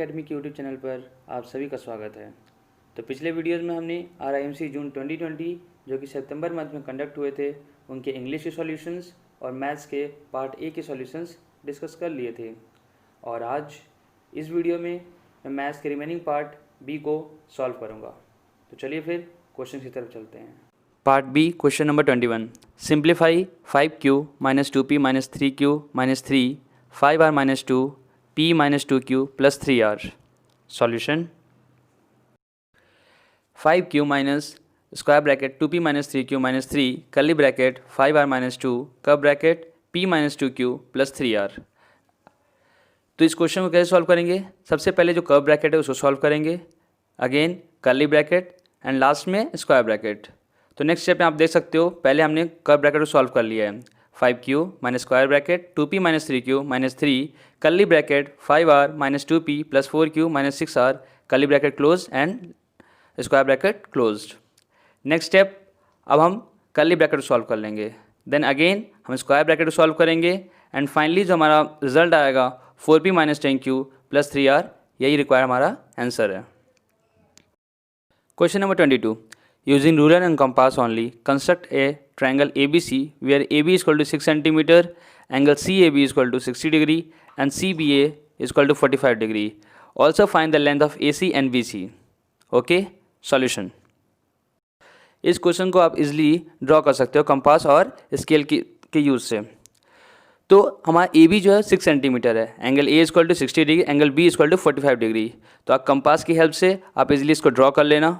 Academic YouTube channel पर आप सभी का स्वागत है। तो पिछले वीडियोज़ में हमने RIMC जून 2020 जो कि सितंबर मंथ में कंडक्ट हुए थे उनके इंग्लिश के सॉल्यूशंस और मैथ्स के पार्ट ए के सॉल्यूशंस डिस्कस कर लिए थे। और आज इस वीडियो में मैं मैथ्स के रिमेनिंग पार्ट बी को सॉल्व करूँगा। तो चलिए फिर क्वेश्चन की तरफ चलते हैं। Part B, question number 21। Simplify 5q - 2p - 3q - 3 5r - 2 p - 2q plus 3r. Solution: 5q minus square bracket 2p - 3q - 3 curly bracket 5r - 2 curve bracket p - 2q plus 3r. तो इस क्वेश्चन को कैसे solve करेंगे? सबसे पहले जो curve bracket है उसको सॉल्व करेंगे, again curly bracket and last में स्क्वायर ब्रैकेट। तो नेक्स्ट स्टेप में आप देख सकते हो, पहले हमने कर्व ब्रैकेट को सॉल्व कर लिया है। 5q minus square bracket 2p minus 3q minus 3 curly bracket 5r minus 2p plus 4q minus 6r curly bracket closed and square bracket closed. Next step, अब हम कर्ली ब्रैकेट को solve कर लेंगे, then again हम square bracket को solve करेंगे and finally जो हमारा रिजल्ट आएगा 4p minus 10q plus 3r, यही रिक्वायर हमारा आंसर है। Question number 22। Using ruler and compass only, construct a triangle ABC where AB is equal to 6 cm, angle CAB is equal to 60 degree and CBA is equal to 45 degree. Also find the length of AC and BC. Okay? Solution. इस question को आप easily draw कर सकते हो compass और scale के use से। तो हमारा AB जो है 6 सेंटीमीटर है, angle A is equal to 60 degree, angle B is equal to 45 degree. तो आप कंपास की हेल्प से आप इजीली इसको ड्रॉ कर लेना।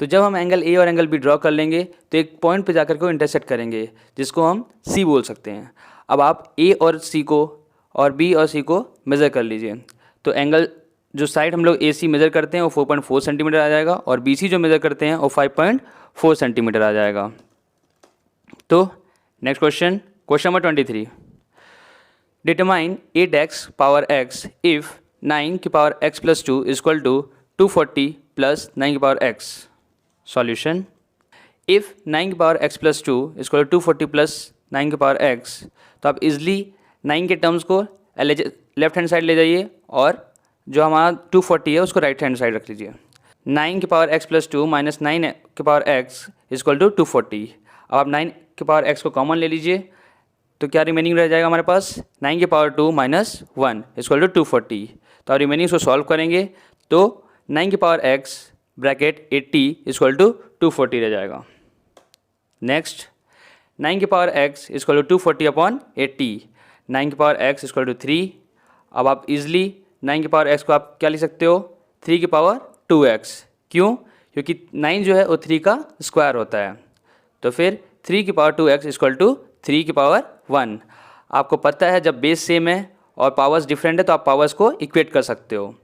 तो जब हम एंगल ए और एंगल बी ड्रॉ कर लेंगे तो एक पॉइंट पे जाकर को इंटरसेक्ट करेंगे जिसको हम सी बोल सकते हैं। अब आप ए और सी को और बी और सी को मेज़र कर लीजिए। तो एंगल जो साइड हम लोग ए सी मेज़र करते हैं वो 4.4 सेंटीमीटर आ जाएगा और बी सी जो मेज़र करते हैं वो 5.4 सेंटीमीटर आ जाएगा। तो next question, question number 23। Determine 8x power x if 9 की power x plus 2 is equal to 240 plus 9 की पावर x। सॉल्यूशन: इफ़ 9 की power x plus 2 equal 240 plus 9 की पावर x, तो आप इजली 9 के टर्म्स को लेफ्ट हैंड साइड ले जाइए और जो हमारा 240 है उसको राइट हैंड साइड रख लीजिए। 9 की पावर x प्लस 2 माइनस 9 की पावर x इक्वल टू 240। अब आप 9 की पावर x को कॉमन ले लीजिए, तो क्या रिमेनिंग रह जाएगा हमारे पास? 9 की पावर 2 माइनस 1 इक्वल टू 240। तो आप रिमेनिंग को सॉल्व करेंगे तो 9 की power x bracket 80 equal to 240 रह जाएगा। नेक्स्ट, 9 की power x equal to 240 upon 80, 9 की पावर x इक्वल टू 3। अब आप इजली 9 की पावर x को आप क्या लिख सकते हो? 3 की पावर 2x। क्यों? क्योंकि 9 जो है वो 3 का स्क्वायर होता है। तो फिर 3 की पावर 2x इक्वल टू 3 की पावर 1। आपको पता है जब बेस सेम है और पावर्स डिफरेंट है तो आप पावर्स को इक्वेट कर सकते हो।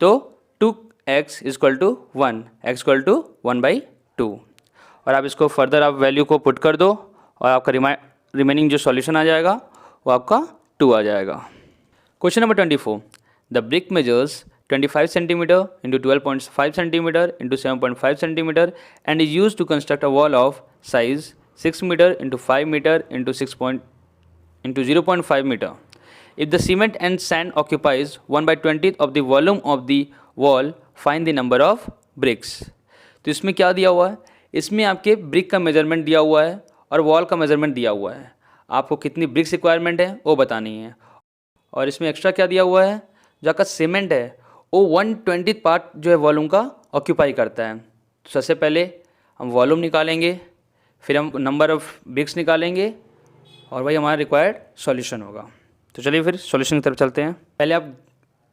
तो 2x equal to 1, x equal to 1/2। और आप इसको फर्दर आप वैल्यू को पुट कर दो और आपका रिमेनिंग जो सॉल्यूशन आ जाएगा वो आपका 2 आ जाएगा। Question number 24। The brick measures 25 centimetre into 12.5 centimetre into 7.5 centimetre and is use to construct a wall of size 6 metre into 5 metre into 0.5 metre. If the cement and sand occupies 1/20 of the volume of the wall, find the number of bricks. तो इसमें क्या दिया हुआ है? इसमें आपके brick का measurement दिया हुआ है और वॉल का मेजरमेंट दिया हुआ है। आपको कितनी ब्रिक्स रिक्वायरमेंट है वो बतानी है। और इसमें एक्स्ट्रा क्या दिया हुआ है? जो आपका सीमेंट है वो 1/20 पार्ट जो है वॉल्यूम का ऑक्यूपाई करता है। तो सबसे पहले हम वॉल्यूम निकालेंगे, फिर हम नंबर ऑफ ब्रिक्स निकालेंगे और वही हमारा रिक्वायर्ड सॉल्यूशन होगा। तो चलिए फिर सॉल्यूशन की तरफ चलते हैं। पहले आप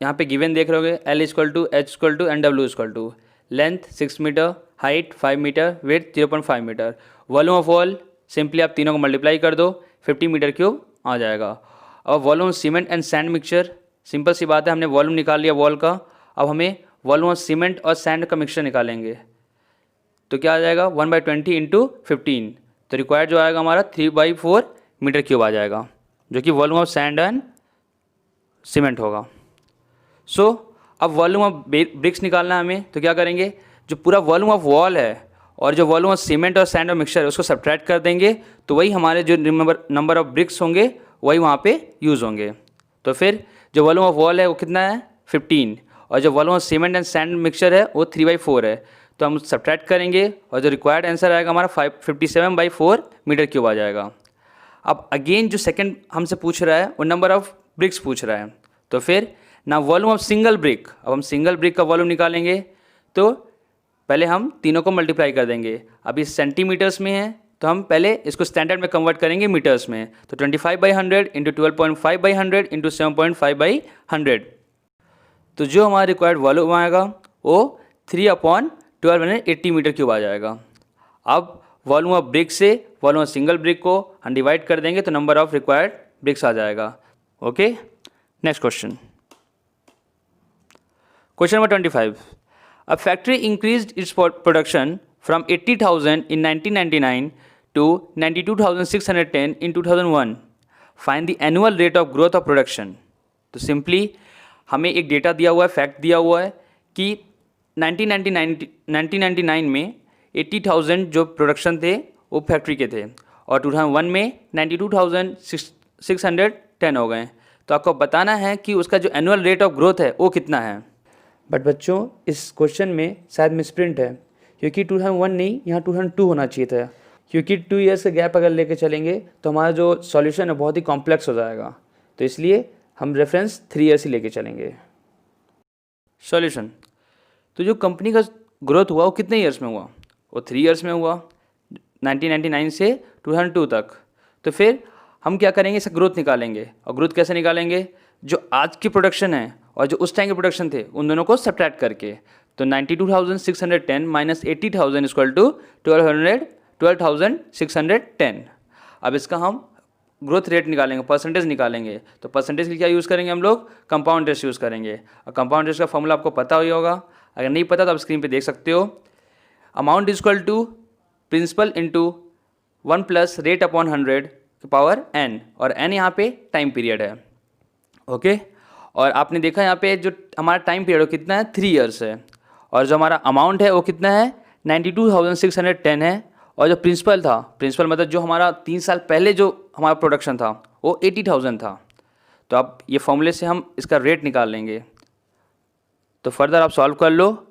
यहाँ पे गिवन देख रहे होगे, L equal to H equal to and W equal to length 6 metre, height 5 metre, weight 0.5 metre, volume of wall simply आप तीनों को मल्टीप्लाई कर दो 50 मीटर क्यूब आ जाएगा। अब volume cement and sand mixture, simple सी बात है, हमने वॉल्यूम निकाल लिया वॉल का। अब हमें वॉल्यूम ऑफ सीमेंट और सैंड का मिक्सचर निकालेंगे। तो क्या आ जाएगा? 1/20 इंटू 15। तो रिक्वायर्ड जो आएगा हमारा 3/4 मीटर क्यूब आ जाएगा, जो कि volume of sand and cement होगा। सो अब वॉल्यूम ऑफ ब्रिक्स निकालना है हमें, तो क्या करेंगे? जो पूरा वॉल्यूम ऑफ वॉल है और जो वॉल्यूम ऑफ सीमेंट और सैंड और मिक्सचर है उसको सब्ट्रैक्ट कर देंगे, तो वही हमारे जो नंबर ऑफ ब्रिक्स होंगे वही वहाँ पे यूज़ होंगे। तो फिर जो वॉल्यूम ऑफ वॉल है वो कितना है 15, और जो volume of cement and sand mixture है वो 3/4 है। तो हम सब्ट्रैक्ट करेंगे और जो रिक्वायर्ड आंसर आएगा हमारा 57/4 मीटर क्यूब आ जाएगा। अब अगेन जो सेकंड हमसे पूछ रहा है वो नंबर ऑफ ब्रिक्स पूछ रहा है, तो फिर ना वॉल्यूम ऑफ सिंगल ब्रिक, अब हम सिंगल ब्रिक का वॉल्यूम निकालेंगे तो पहले हम तीनों को मल्टीप्लाई कर देंगे। अब ये सेंटीमीटर्स में है तो हम पहले इसको स्टैंडर्ड में कन्वर्ट करेंगे मीटर्स में, तो 25/100 इंटू 12.5/100 इंटू 7.5/100, तो जो हमारा रिक्वायर्ड वॉल्यूम आएगा वो 3/1280 मीटर क्यूब आ जाएगा। अब वॉल्यूम ऑफ ब्रिक से वॉल्यूम ऑफ सिंगल ब्रिक को हम डिवाइड कर देंगे तो नंबर ऑफ रिक्वायर्ड ब्रिक्स आ जाएगा। Okay, next question, question number 25। A factory increased its production from 80,000 in 1999 to 92,610 in 2001. Find the annual rate of growth of production. तो simply हमें एक data दिया हुआ है, फैक्ट दिया हुआ है कि 1999 में 80,000 जो प्रोडक्शन थे वो फैक्ट्री के थे और 2001 में 92,610 हो गए। तो आपको बताना है कि उसका जो एनुअल रेट ऑफ ग्रोथ है वो कितना है। बट बच्चों इस क्वेश्चन में शायद मिसप्रिंट है, क्योंकि 2001 नहीं, यहाँ 2002 होना चाहिए था, क्योंकि 2 ईयर्स का गैप अगर लेके चलेंगे तो हमारा जो सॉल्यूशन है बहुत ही कॉम्प्लेक्स हो जाएगा, तो इसलिए हम रेफरेंस 3 ईयर्स ही लेके चलेंगे। सॉल्यूशन, तो जो कंपनी का ग्रोथ हुआ वो कितने ईयर्स में हुआ, वो 3 ईयर्स में हुआ, 1999 से 2002 तक। तो फिर हम क्या करेंगे, इसका ग्रोथ निकालेंगे, और ग्रोथ कैसे निकालेंगे, जो आज की प्रोडक्शन है और जो उस टाइम के प्रोडक्शन थे उन दोनों को सब्ट्रैक्ट करके। तो 92,610 माइनस 80,000 इक्वल टू 12,610। अब इसका हम ग्रोथ रेट निकालेंगे, परसेंटेज निकालेंगे, तो परसेंटेज के लिए क्या यूज़ करेंगे हम लोग, कंपाउंड इंटरेस्ट यूज़ करेंगे। और कंपाउंड इंटरेस्ट का फॉर्मूला आपको पता ही होगा, अगर नहीं पता तो आप स्क्रीन पे देख सकते हो। Amount is equal to principal into 1 plus rate upon 100 power n, और n यहाँ पे टाइम पीरियड है। ओके, और आपने देखा यहाँ पे जो हमारा टाइम पीरियड कितना है 3 ईयर्स है, और जो हमारा अमाउंट है वो कितना है 92,610 है, और जो प्रिंसिपल था, प्रिंसिपल मतलब जो हमारा 3 साल पहले जो हमारा प्रोडक्शन था वो 80,000 था। तो अब ये फॉर्मूले से हम इसका रेट निकाल लेंगे। तो फर्दर आप सॉल्व कर लो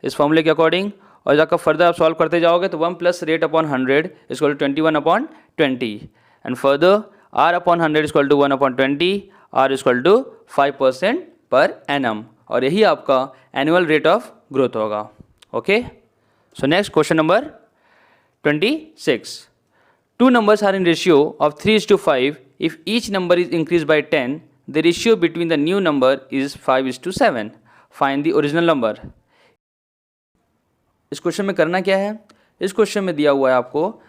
इस फॉर्मूले के अकॉर्डिंग, और जाकर फर्दर आप सॉल्व करते जाओगे तो 1 plus rate upon 100 equal to 21/20, and further r upon 100 equal to 1/20, r equal to 5% per annum, और यही आपका एनुअल रेट ऑफ ग्रोथ होगा। Okay, so next question number 26। 2 numbers are in ratio of 3:5. If each number is increased by 10, the ratio between the new number is 5:7. Find the original number. इस question में करना क्या है, इस question में दिया हुआ है आपको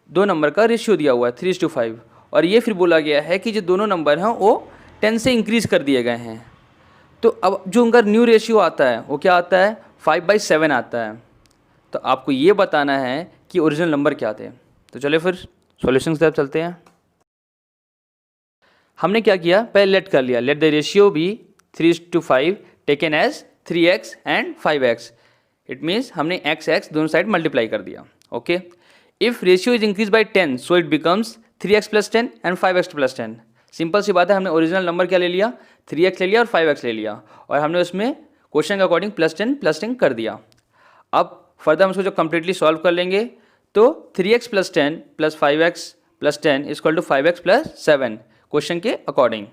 2 नंबर का रेशियो दिया हुआ है 3:5, और ये फिर बोला गया है कि जो दोनों नंबर हैं वो 10 से इंक्रीज़ कर दिए गए हैं। तो अब जो उनका न्यू रेशियो आता है वो क्या आता है 5/7 आता है। तो आपको ये बताना है कि ओरिजिनल नंबर क्या थे। तो चलिए फिर सॉल्यूशन की तरफ चलते हैं। हमने क्या किया, पहले लेट कर लिया, let the ratio be 3:5 taken as 3x and 5x। It means हमने x दोनों साइड मल्टीप्लाई कर दिया। Okay, if ratio is increase by 10 so it becomes 3x + 10 and 5x + 10। Simple सी बात है, हमने ओरिजिनल नंबर क्या ले लिया 3x ले लिया और 5x ले लिया, और हमने उसमें क्वेश्चन के अकॉर्डिंग +10 कर दिया। अब फर्दर हम उसको जो कम्प्लीटली सॉल्व कर लेंगे तो 3x + 10 + 5x + 10 equal to 5x + 7 question के according.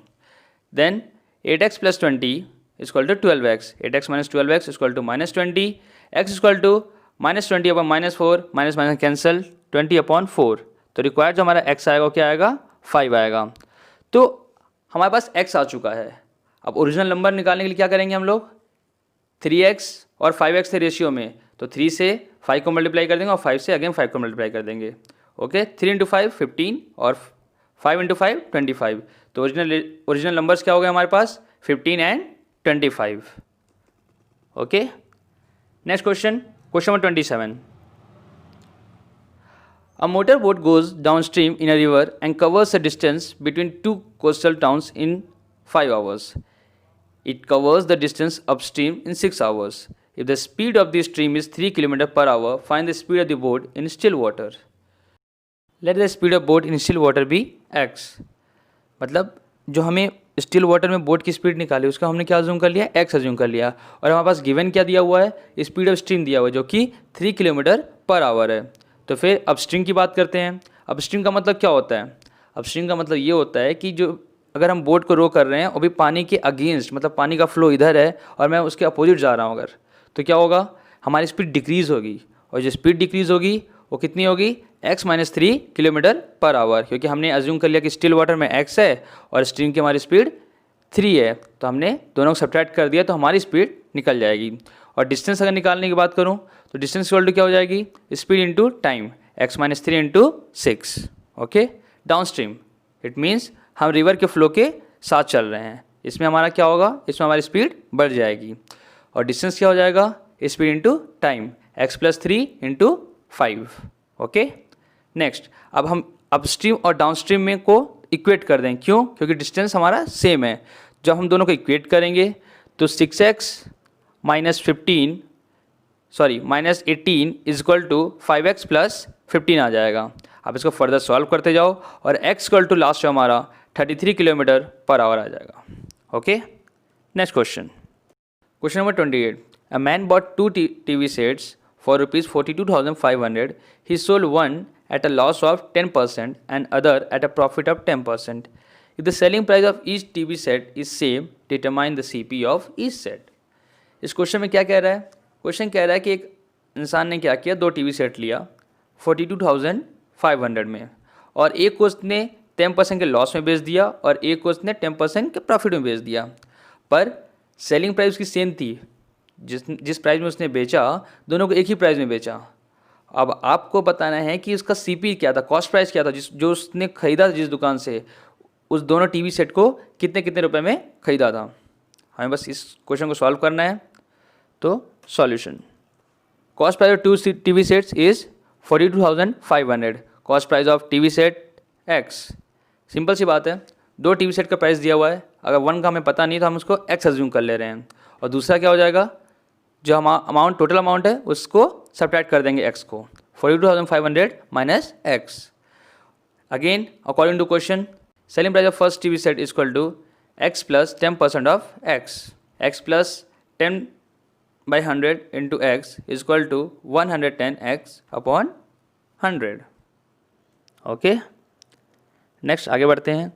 Then 8x + 20 equal to 12x, 8x - 12x equal to -20, x equal to -20/-4, minus cancel 20/4। तो रिक्वायर्ड जो हमारा x आएगा वो क्या आएगा 5 आएगा। तो हमारे पास x आ चुका है। अब ओरिजिनल नंबर निकालने के लिए क्या करेंगे हम लोग, 3x और 5x थे रेशियो में, तो 3 से 5 को मल्टीप्लाई कर देंगे और 5 से अगेन 5 को मल्टीप्लाई कर देंगे। ओके, 3 × 5 15 और 5 × 5 25। तो ओरिजिनल नंबर्स क्या हो गए हमारे पास 15 and 25। Okay, next question, question number 27। A motorboat goes downstream in a river and covers a distance between 2 coastal towns in 5 hours. It covers the distance upstream in 6 hours. If the speed of the stream is 3 km/h, find the speed of the boat in still water. Let the speed of boat in still water be x. मतलब जो हमें still water में boat की speed निकाली उसका हमने क्या assume कर लिया, एक्स अज्यूम कर लिया। और हमारे पास गिवन क्या दिया हुआ है, स्पीड ऑफ स्ट्रीम दिया हुआ है जो कि 3 किलोमीटर पर आवर है। तो फिर अपस्ट्रीम की बात करते हैं। अपस्ट्रीम का मतलब क्या होता है, अपस्ट्रीम का मतलब ये होता है कि जो अगर हम बोट को रो कर रहे हैं और भी पानी के अगेंस्ट, मतलब पानी का फ्लो इधर है और मैं उसके अपोजिट जा रहा हूँ अगर, तो क्या होगा, हमारी स्पीड डिक्रीज़ होगी। और जो स्पीड डिक्रीज़ होगी वो कितनी होगी, x-3 किलोमीटर पर आवर, क्योंकि हमने अज्यूम कर लिया कि स्टिल वाटर में x है और स्ट्रीम की हमारी स्पीड 3 है, तो हमने दोनों को सब्ट्रैक्ट कर दिया तो हमारी स्पीड निकल जाएगी। और डिस्टेंस अगर निकालने की बात करूँ तो डिस्टेंस इक्वल टू क्या हो जाएगी, speed into time, x-3 into 6। Okay, down stream it means हम रिवर के फ्लो के साथ चल रहे हैं, इसमें हमारा क्या होगा, इसमें हमारी स्पीड बढ़ जाएगी। और डिस्टेंस क्या हो जाएगा, speed into time, x+3 into 5। Okay, next अब हम अपस्ट्रीम और डाउनस्ट्रीम में को इक्वेट कर दें, क्यों, क्योंकि डिस्टेंस हमारा सेम है। जब हम दोनों को इक्वेट करेंगे तो 6x minus 18 is equal to 5x plus 15 आ जाएगा। आप इसको फर्दर सॉल्व करते जाओ और x इक्वल टू लास्ट जो हमारा 33 किलोमीटर पर आवर आ जाएगा। Okay, next question, question number 28। A man bot 2 TV sets for rupees 42,500. He sold one at a loss of 10% and other at a profit of 10%. If the selling price of each TV set is same, determine the CP of each set. इस question में क्या कह रहा है, question कह रहा है कि एक इंसान ने क्या किया, 2 TV सेट लिया 42,500 में, और एक को उसने 10% के लॉस में बेच दिया और एक को उसने 10% के प्रॉफिट में बेच दिया। पर सेलिंग प्राइस उसकी सेम थी, जिस प्राइस में उसने बेचा दोनों को एक ही प्राइस में बेचा। अब आपको बताना है कि उसका सीपी क्या था, कॉस्ट प्राइस क्या था, जो उसने ख़रीदा जिस दुकान से, उस दोनों टीवी सेट को कितने कितने रुपए में ख़रीदा था। हमें बस इस क्वेश्चन को सॉल्व करना है। तो solution, cost price of 2 TV sets is 42,500, cost price of TV set x। Simple सी बात है, 2 TV सेट का प्राइस दिया हुआ है, अगर 1 का हमें पता नहीं तो हम उसको x अज्यूम कर ले रहे हैं। और दूसरा क्या हो जाएगा, जो हम अमाउंट टोटल अमाउंट है उसको सब्ट्रैक्ट कर देंगे x को, 42,500 minus x। Again according to question, selling price of first TV set is equal to x plus 10% of x plus 10/100 into x is equal to 110x upon 100। Okay, next आगे बढ़ते हैं।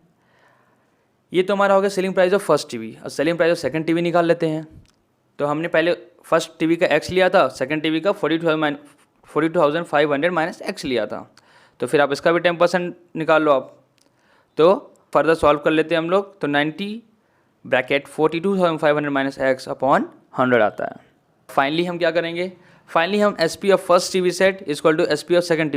ये तो हमारा हो गया selling price of first TV. और selling price of second TV निकाल लेते हैं। तो हमने पहले फर्स्ट टीवी का x लिया था, सेकंड टीवी का 42,500 माइनस x लिया था, तो फिर आप इसका भी 10% निकाल लो आप। तो फर्दर सॉल्व कर लेते हैं हम लोग, तो 90 ब्रैकेट 42,500 माइनस x अपॉन 100 आता है। फाइनली हम क्या करेंगे, फाइनली हम SP of first TV set is equal to SP of second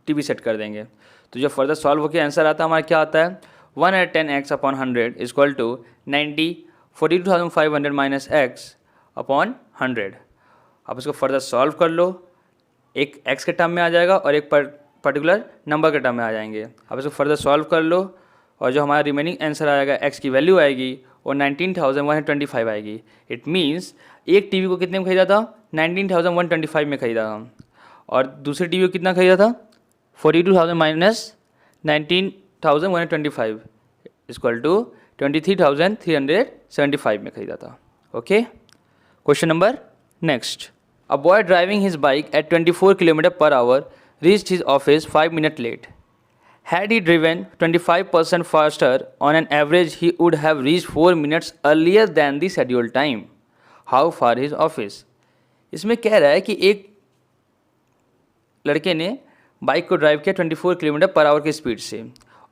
TV set कर देंगे। तो जो फर्दर सॉल्व होकर आंसर आता है हमारा क्या आता है, 110x upon 100 is equal to 90 42,500 minus x upon 100। आप इसको फर्दर सॉल्व कर लो, एक x के टर्म में आ जाएगा और एक पर्टिकुलर नंबर के टर्म में आ जाएंगे। आप इसको फर्दर सॉल्व कर लो और जो हमारा रिमेनिंग आंसर आएगा, x की वैल्यू आएगी वो 19,125 आएगी। इट मीन्स एक टीवी को कितने में खरीदा था, 19,125 में खरीदा था, और दूसरी टीवी को कितना खरीदा था, 42,000 माइनस 19,125 इक्वल टू 23,375 में खरीदा था। Okay, question number next. A boy driving his bike at 24 kilometre per hour reached his office 5 minute late. Had he driven 25% faster, on an average he would have reached 4 minutes earlier than the scheduled time. How far his office? इसमें कह रहा है कि एक लड़के ने bike को drive किया 24 किलोमीटर पर आवर की स्पीड से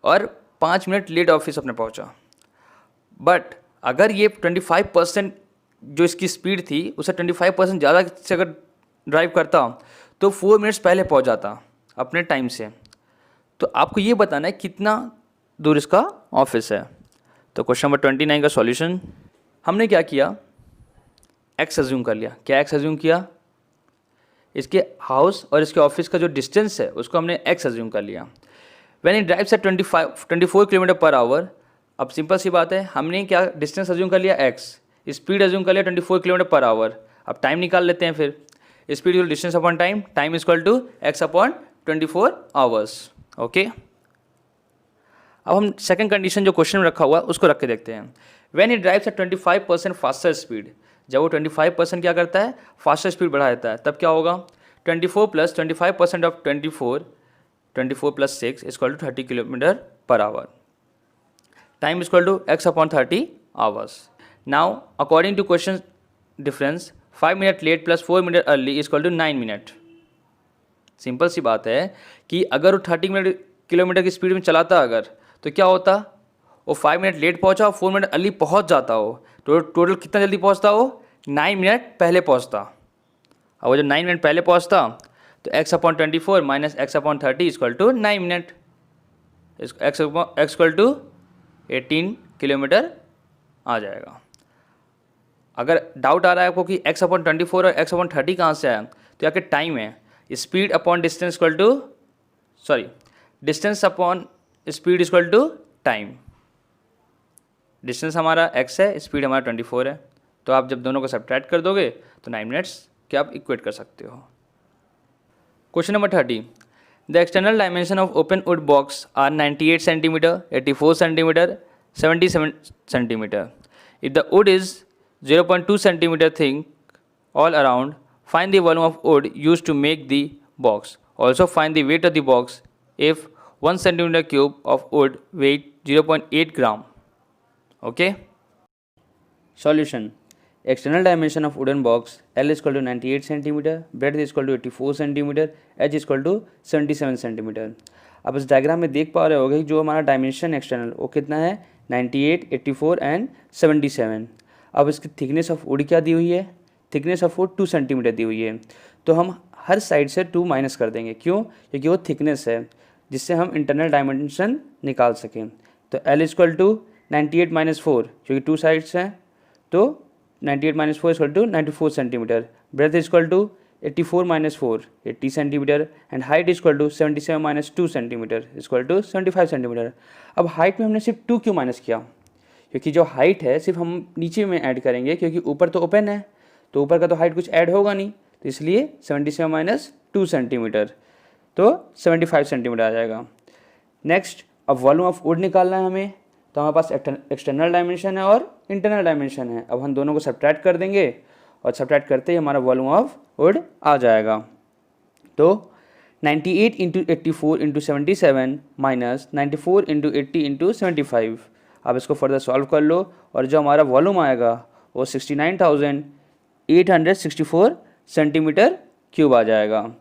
और 5 मिनट लेट ऑफिस अपने पहुंचा। बट अगर ये 25% जो इसकी स्पीड थी उसे 25% ज़्यादा से अगर ड्राइव करता तो 4 मिनट्स पहले पहुंच जाता अपने टाइम से। तो आपको ये बताना है कितना दूर इसका ऑफिस है। तो क्वेश्चन नंबर 29 का सॉल्यूशन, हमने क्या किया, x अज्यूम कर लिया। क्या x अज्यूम किया, इसके हाउस और इसके ऑफिस का जो डिस्टेंस है उसको हमने x अज्यूम कर लिया। When it drives at 24 kilometre per hour, अब सिंपल सी बात है, हमने क्या डिस्टेंस अज्यूम कर लिया x, स्पीड अज्यूम कर लिया 24 किलोमीटर पर आवर। अब टाइम निकाल लेते हैं फिर, speed equal distance upon time, time equal to x upon 24 hours. Okay, अब हम सेकंड कंडीशन जो क्वेश्चन में रखा हुआ है उसको रख के देखते हैं। When he drives at 25% faster speed, जब वो 25% क्या करता है, फास्टर स्पीड बढ़ा देता है, तब क्या होगा, 24 + 25% of 24 + 6 = 30 kilometre per our, time = x/30 hours. Now according to question difference 5 minute late + 4 minute early = 9 minute. Simple सी बात है कि अगर वो 30 किलोमीटर की स्पीड में चलाता अगर, तो क्या होता, वो 5 मिनट लेट पहुंचा और 4 मिनट अर्ली पहुंच जाता हो, तो टोटल कितना जल्दी पहुंचता हो, 9 मिनट पहले पहुंचता। अब वो जब 9 मिनट पहले पहुंचता तो x/24 - x/30 = 9 minute, x = 18 kilometre आ जाएगा। अगर डाउट आ रहा है आपको कि x/24 और x/30 कहाँ से आया, तो यहाँ के टाइम है, speed upon distance distance upon speed = time. Distance हमारा x है, स्पीड हमारा 24 है, तो आप जब दोनों को सब्ट्रैक्ट कर दोगे तो 9 मिनट्स के आप इक्वेट कर सकते हो। Question number 30, the external dimension of open wood box are 98 centimetre, 84 centimetre, 77 centimetre. If the wood is 0.2 centimeter thick all around, find the volume of wood used to make the box. Also find the weight of the box if 1 centimeter cube of wood weight 0.8 gram. Okay. Solution. External dimension of wooden box L = 98 centimeter, breadth = 84 centimeter, h = 77 centimeter. अब इस diagram में देख पा रहे होगे जो हमारा dimension external वो कितना है, 98, 84 एंड 77। अब इसकी थिकनेस ऑफ वुड क्या दी हुई है, थिकनेस ऑफ वुड 2 सेंटीमीटर दी हुई है, तो हम हर साइड से 2 माइनस कर देंगे। क्यों, क्योंकि वो थिकनेस है जिससे हम इंटरनल डायमेंशन निकाल सकें। तो L = 98 - 4, क्योंकि 2 साइड्स हैं, तो 98 - 4 = 94 centimetre, breadth = 84 - 4 80 centimetre and height = 77 - 2 centimetre = 75 centimetre. अब हाइट में हमने सिर्फ 2 क्यों माइनस किया, क्योंकि जो हाइट है सिर्फ हम नीचे में ऐड करेंगे, क्योंकि ऊपर तो ओपन है, तो ऊपर का तो हाइट कुछ ऐड होगा नहीं, तो इसलिए 77 - 2 सेंटीमीटर, तो 75 सेंटीमीटर आ जाएगा। नेक्स्ट, अब वॉल्यूम ऑफ वुड निकालना है हमें, तो हमारे पास एक्सटर्नल डायमेंशन है और इंटरनल डायमेंशन है। अब हम दोनों को सब्ट्रैक्ट कर देंगे और सब्ट्रैक्ट करते ही हमारा वॉल्यूम ऑफ वुड आ जाएगा। तो 98 × 84 × 77 माइनस 94 × 80 × 75। आप इसको फर्दर सॉल्व कर लो और जो हमारा वॉल्यूम आएगा वो 69,864 सेंटीमीटर क्यूब आ जाएगा।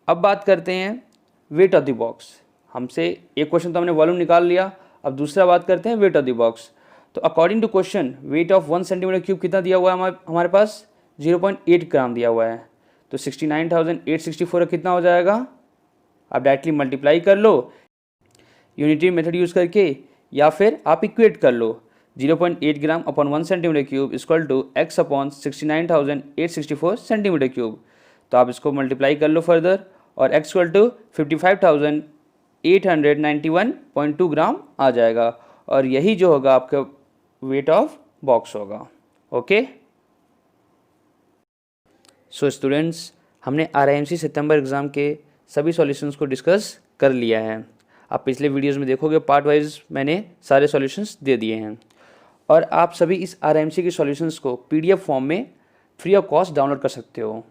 अब बात करते हैं वेट ऑफ द बॉक्स। हमसे एक क्वेश्चन तो हमने वॉल्यूम निकाल लिया, अब दूसरा बात करते हैं वेट ऑफ द बॉक्स। तो according to question weight of 1 centimetre cube कितना दिया हुआ है हमारे पास, 0.8 ग्राम दिया हुआ है। तो 69,864 कितना हो जाएगा, आप डायरेक्टली मल्टीप्लाई कर लो यूनिटरी मेथड यूज़ करके, या फिर आप इक्वेट कर लो 0.8 gram upon 1 centimetre cube equal to x upon 69,864 centimetre cube. तो आप इसको मल्टीप्लाई कर लो फर्दर और x इक्वल टू 55,891.2 ग्राम आ जाएगा, और यही जो होगा आपका वेट ऑफ बॉक्स होगा। ओके, सो स्टूडेंट्स, हमने RIMC सितंबर एग्ज़ाम के सभी सॉल्यूशंस को डिस्कस कर लिया है। आप पिछले वीडियोस में देखोगे पार्ट वाइज मैंने सारे सॉल्यूशंस दे दिए हैं, और आप सभी इस RIMC के सॉल्यूशंस को PDF फॉर्म में फ्री ऑफ कॉस्ट डाउनलोड कर सकते हो।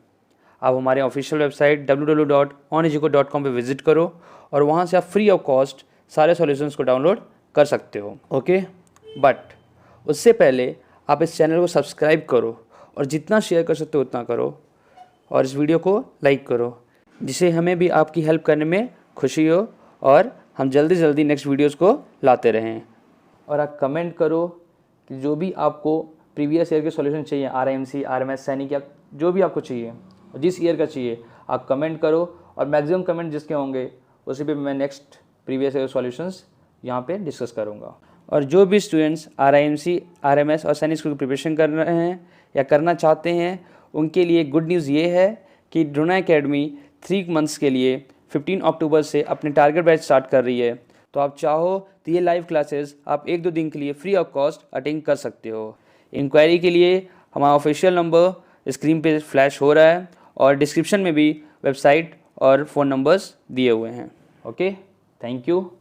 आप हमारे ऑफिशियल वेबसाइट www.oneduco.com पे विजिट करो और वहाँ से आप फ्री ऑफ कॉस्ट सारे सॉल्यूशंस को डाउनलोड कर सकते हो। ओके, बट उससे पहले आप इस चैनल को सब्सक्राइब करो और जितना शेयर कर सकते हो उतना करो, और इस वीडियो को लाइक करो, जिससे हमें भी आपकी हेल्प करने में खुशी हो और हम जल्दी जल्दी नेक्स्ट वीडियोस को लाते रहें। और आप कमेंट करो कि जो भी आपको प्रीवियस ईयर के सॉल्यूशन चाहिए, RIMC, RMS, सैनिक, या जो भी आपको चाहिए, जिस ईयर का चाहिए आप कमेंट करो, और मैक्सिमम कमेंट जिसके होंगे उसी पे मैं नेक्स्ट प्रीवियस ईयर सॉल्यूशंस यहाँ पे डिस्कस करूँगा। और जो भी स्टूडेंट्स RIMC, RMS और सैनिक की प्रिपरेशन कर रहे हैं या करना चाहते हैं, उनके लिए गुड न्यूज़ ये है कि ड्रोना एकेडमी 3 मंथ्स के लिए 15 अक्टूबर से अपने टारगेट बैच स्टार्ट कर रही है। तो आप चाहो तो ये लाइव क्लासेस आप 1-2 दिन के लिए फ्री ऑफ कॉस्ट अटेंड कर सकते हो। इंक्वायरी के लिए हमारा ऑफिशियल नंबर स्क्रीन पे फ्लैश हो रहा है, और डिस्क्रिप्शन में भी वेबसाइट और फ़ोन नंबर्स दिए हुए हैं। Okay, thank you.